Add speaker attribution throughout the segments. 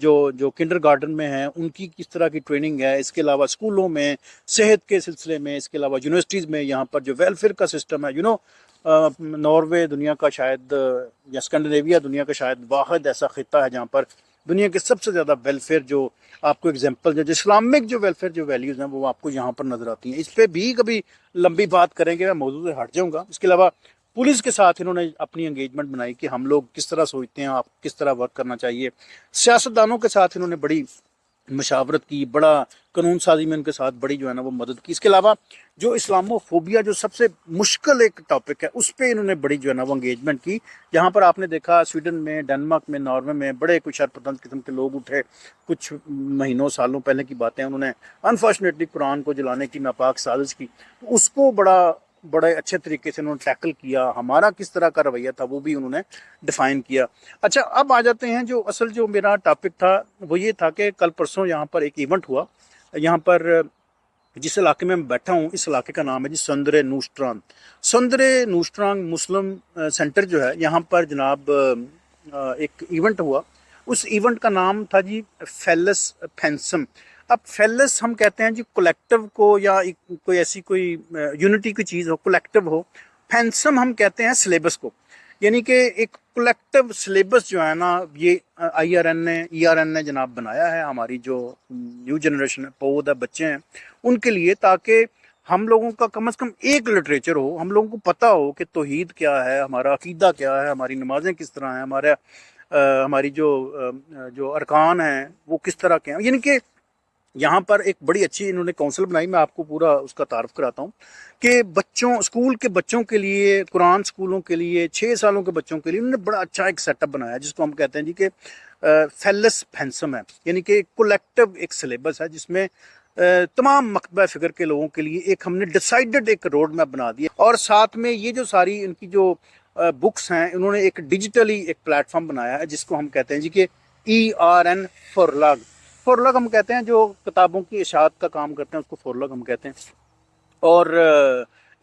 Speaker 1: جو kinder garden میں ہیں ان کی کس طرح کی ٹریننگ ہے، اس کے علاوہ اسکولوں میں صحت کے سلسلے میں، اس کے علاوہ یونیورسٹیز میں یہاں پر جو ویلفیئر کا سسٹم ہے، ناروے دنیا کا شاید یا اسکینڈینیویا دنیا کا شاید واحد ایسا خطہ ہے جہاں پر دنیا کے سب سے زیادہ ویلفیئر جو آپ کو ایگزامپل جو اسلامک جو ویلفیئر جو ویلیوز ہیں وہ آپ کو یہاں پر نظر آتی ہیں۔ اس پہ بھی کبھی لمبی بات کریں گے، میں موضوع سے ہٹ جاؤں گا۔ اس کے علاوہ پولیس کے ساتھ انہوں نے اپنی انگیجمنٹ بنائی کہ ہم لوگ کس طرح سوچتے ہیں، آپ کس طرح ورک کرنا چاہیے۔ سیاستدانوں کے ساتھ انہوں نے بڑی مشاورت کی، بڑا قانون سازی میں ان کے ساتھ بڑی جو ہے نا وہ مدد کی۔ اس کے علاوہ جو اسلامو فوبیا جو سب سے مشکل ایک ٹاپک ہے اس پہ انہوں نے بڑی جو ہے نا وہ انگیجمنٹ کی، جہاں پر آپ نے دیکھا سویڈن میں، ڈنمارک میں، ناروے میں بڑے کچھ شرپسند قسم کے لوگ اٹھے کچھ مہینوں سالوں پہلے کی باتیں، انہوں نے انفارچونیٹلی قرآن کو جلانے کی ناپاک سازش کی، اس کو بڑے اچھے طریقے سے انہوں نے ٹیکل کیا۔ ہمارا کس طرح کا رویہ تھا وہ بھی انہوں نے ڈیفائن کیا۔ اچھا اب آ جاتے ہیں جو اصل جو میرا ٹاپک تھا وہ یہ تھا کہ کل پرسوں یہاں پر ایک ایونٹ ہوا، یہاں پر جس علاقے میں بیٹھا ہوں اس علاقے کا نام ہے جی سندرے نوسٹرانگ۔ سندرے نوسٹرانگ مسلم سینٹر جو ہے یہاں پر جناب ایک ایونٹ ہوا، اس ایونٹ کا نام تھا جی فیلس پھینسم۔ اب فیلس ہم کہتے ہیں جی کولیکٹیو کو، یا کوئی ایسی کوئی یونٹی کی چیز ہو، کولیکٹیو ہو۔ پھینسم ہم کہتے ہیں سلیبس کو، یعنی کہ ایک کولیکٹیو سلیبس جو ہے نا یہ ERN نے جناب بنایا ہے، ہماری جو نیو جنریشن ہے، پود ہے، بچے ہیں ان کے لیے، تاکہ ہم لوگوں کا کم از کم ایک لٹریچر ہو، ہم لوگوں کو پتہ ہو کہ توحید کیا ہے، ہمارا عقیدہ کیا ہے، ہماری نمازیں کس طرح ہیں، ہماری جو ارکان ہیں وہ کس طرح کے ہیں۔ یعنی کہ یہاں پر ایک بڑی اچھی انہوں نے کونسل بنائی، میں آپ کو پورا اس کا تعارف کراتا ہوں کہ اسکول کے بچوں کے لیے، قرآن اسکولوں کے لیے، 6 سالوں کے بچوں کے لیے انہوں نے بڑا اچھا ایک سیٹ اپ بنایا جس کو ہم کہتے ہیں جی کہ فیلس پھینسم ہے، یعنی کہ کولیکٹیو ایک سلیبس ہے جس میں تمام مکتبہ فکر کے لوگوں کے لیے ایک ہم نے ڈیسائیڈڈ ایک روڈ میپ بنا دیا، اور ساتھ میں یہ جو ساری ان کی جو بکس ہیں انہوں نے ایک ڈیجیٹلی ایک پلیٹ فارم بنایا ہے جس کو ہم کہتے ہیں جی کہ ERN فورلاگ۔ فورلاگ ہم کہتے ہیں جو کتابوں کی اشاعت کا کام کرتے ہیں اس کو فورلاگ ہم کہتے ہیں، اور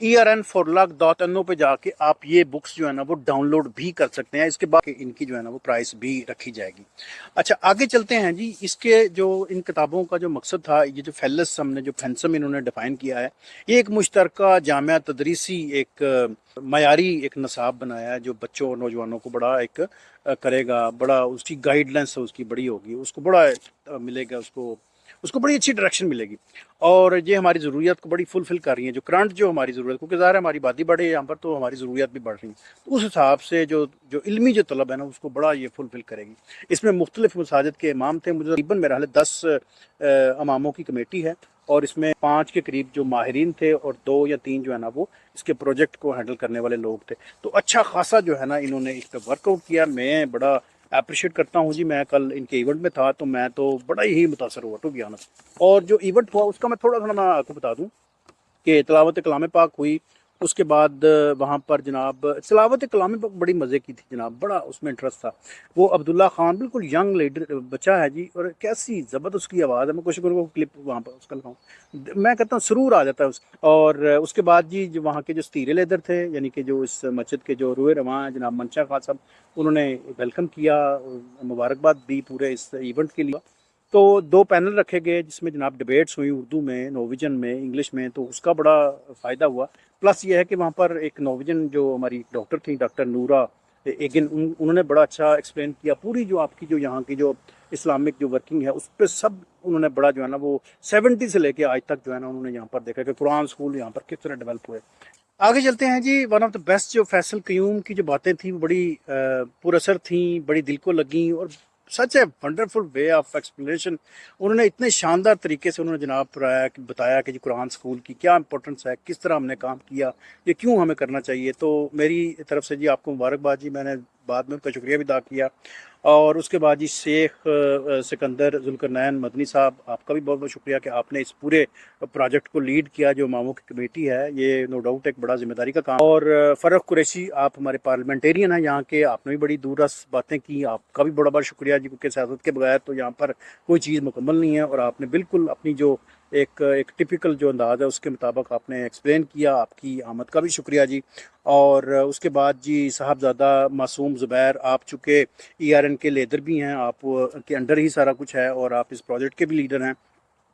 Speaker 1: ERN4lag.no پہ جا کے آپ یہ بکس جو ہے نا وہ ڈاؤن لوڈ بھی کر سکتے ہیں۔ اس کے بعد ان کی جو ہے نا وہ پرائس بھی رکھی جائے گی۔ اچھا آگے چلتے ہیں جی، اس کے جو ان کتابوں کا جو مقصد تھا، یہ جو فیلس ہم نے جو پھینسم انہوں نے ڈیفائن کیا ہے، یہ ایک مشترکہ جامعہ تدریسی ایک معیاری ایک نصاب بنایا ہے جو بچوں اور نوجوانوں کو بڑا ایک کرے گا، بڑا اس کی گائیڈ لائنس اس کی بڑی ہوگی، اس کو بڑا ملے گا، اس کو بڑی اچھی ڈائریکشن ملے گی، اور یہ ہماری ضروریات کو بڑی فلفل کر رہی ہیں، جو کرنٹ جو ہماری ضرورت، کیونکہ ظاہر ہے ہماری آبادی بڑھے یہاں پر تو ہماری ضروریات بھی بڑھ رہی ہیں، تو اس حساب سے جو علمی جو طلب ہے نا اس کو بڑا یہ فلفل کرے گی۔ اس میں مختلف مساجد کے امام تھے، مجھے تقریباً میرا حال 10 اماموں کی کمیٹی ہے، اور اس میں 5 کے قریب جو ماہرین تھے اور 2 یا 3 جو ہے نا وہ اس کے پروجیکٹ کو ہینڈل کرنے والے لوگ تھے، تو اچھا خاصا جو ہے نا انہوں نے اس پہ ورک آؤٹ کیا۔ میں بڑا اپریشیٹ کرتا ہوں جی، میں کل ان کے ایونٹ میں تھا تو میں تو بڑا ہی متاثر ہوا ٹو بی آنسٹ۔ اور جو ایونٹ ہوا اس کا میں تھوڑا میں آپ کو بتا دوں کہ تلاوت کلام پاک ہوئی، اس کے بعد وہاں پر جناب تلاوت کلام پاک بڑی مزے کی تھی جناب، بڑا اس میں انٹرسٹ تھا۔ وہ عبداللہ خان بالکل ینگ لیڈر بچہ ہے جی، اور کیسی زبردست اس کی آواز ہے، میں کوشش کروں گا کلپ وہاں پر اس کا لگاؤں، میں کہتا ہوں سرور آ جاتا ہے اور اس کے بعد جی جو وہاں کے جو ستیر لیدر تھے، یعنی کہ جو اس مسجد کے جو روئے رواں ہیں جناب منشا خان صاحب، انہوں نے ویلکم کیا، مبارکباد دی پورے اس ایونٹ کے لیے۔ تو 2 پینل رکھے گئے جس میں جناب ڈیبیٹس ہوئی اردو میں، نوویژن میں، انگلش میں، تو اس کا بڑا فائدہ ہوا۔ پلس یہ ہے کہ وہاں پر ایک نوویژن جو ہماری ڈاکٹر تھیں، ڈاکٹر نورا ایگن، انہوں نے بڑا اچھا ایکسپلین کیا پوری جو آپ کی جو یہاں کی جو اسلامک جو ورکنگ ہے اس پہ سب انہوں نے بڑا جو ہے نا وہ 70 سے لے کے آج تک جو ہے نا انہوں نے یہاں پر دیکھا کہ قرآن اسکول یہاں پر کس طرح ڈیولپ ہوئے۔ آگے چلتے ہیں جی، ون آف دا بیسٹ جو فیصل قیوم کی جو باتیں تھیں وہ بڑی پر اثر تھیں، بڑی دل کو لگیں، اور سچ ہے ونڈرفل وے آف ایکسپلینیشن۔ انہوں نے اتنے شاندار طریقے سے انہوں نے جناب بتایا کہ جی قرآن اسکول کی کیا امپورٹنس ہے، کس طرح ہم نے کام کیا، یہ کیوں ہمیں کرنا چاہیے۔ تو میری طرف سے جی آپ کو مبارکباد جی، میں نے بعد میں ان کا شکریہ بھی ادا کیا۔ اور اس کے بعد جی شیخ سکندر ذوالقرنین مدنی صاحب، آپ کا بھی بہت بہت شکریہ کہ آپ نے اس پورے پروجیکٹ کو لیڈ کیا۔ جو اماموں کی کمیٹی ہے یہ نو ڈاؤٹ ایک بڑا ذمہ داری کا کام، اور فرق قریشی آپ ہمارے پارلیمنٹیرین ہیں یہاں کے، آپ نے بھی بڑی دور رس باتیں کی، آپ کا بھی بڑا بڑا شکریہ جی، کیونکہ سیاست کے بغیر تو یہاں پر کوئی چیز مکمل نہیں ہے، اور آپ نے بالکل اپنی جو ایک ٹپیکل جو انداز ہے اس کے مطابق آپ نے ایکسپلین کیا، آپ کی آمد کا بھی شکریہ جی۔ اور اس کے بعد جی صاحبزادہ معصوم زبیر، آپ چونکہ ERN کے لیڈر بھی ہیں، آپ کے انڈر ہی سارا کچھ ہے اور آپ اس پروجیکٹ کے بھی لیڈر ہیں۔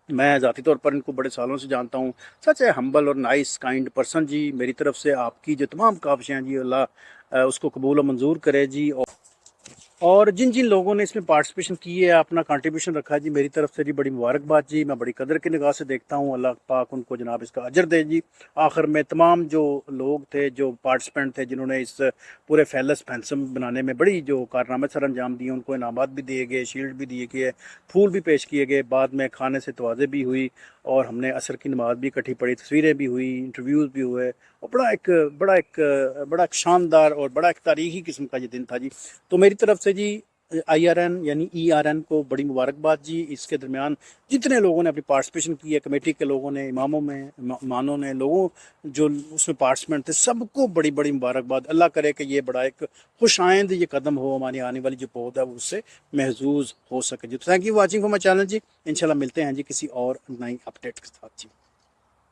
Speaker 1: میں ذاتی طور پر ان کو بڑے سالوں سے جانتا ہوں، سچ ہے ہمبل اور نائس کائنڈ پرسن جی۔ میری طرف سے آپ کی جو تمام کاوشیں ہیں جی، اللہ اس کو قبول و منظور کرے جی۔ اور جن جن لوگوں نے اس میں پارٹیسپیشن کی ہے، اپنا کنٹریبیوشن رکھا ہے جی، میری طرف سے جی بڑی مبارکباد جی۔ میں بڑی قدر کی نگاہ سے دیکھتا ہوں، اللہ پاک ان کو جناب اس کا اجر دے جی۔ آخر میں تمام جو لوگ تھے، جو پارٹیسپینٹ تھے، جنہوں نے اس پورے فیلس فینسم بنانے میں بڑی جو کارنامے سر انجام دیے، ان کو انعامات بھی دیے گئے، شیلڈ بھی دیے گئے، پھول بھی پیش کیے گئے، بعد میں کھانے سے توازے بھی ہوئی اور ہم نے عصر کی نماز بھی اکٹھی پڑھی، تصویریں بھی ہوئی، انٹرویوز بھی ہوئے، اور بڑا ایک شاندار اور بڑا ایک تاریخی قسم کا یہ دن تھا جی۔ تو میری طرف سے جی IRN یعنی ERN کو بڑی مبارکباد جی۔ اس کے درمیان جتنے لوگوں نے اپنی پارٹیسپیشن کی ہے، کمیٹی کے لوگوں نے، اماموں میں مانوں نے، لوگوں جو اس میں پارٹیسپینٹ تھے، سب کو بڑی بڑی مبارکباد۔ اللہ کرے کہ یہ بڑا ایک خوش آئند یہ قدم ہو، ہماری آنے والی جو پود ہے وہ اس سے محظوظ ہو سکے جی۔ تو thank you watching for my channel جی۔ انشاءاللہ ملتے ہیں جی کسی اور نئی اپڈیٹ کے ساتھ جی۔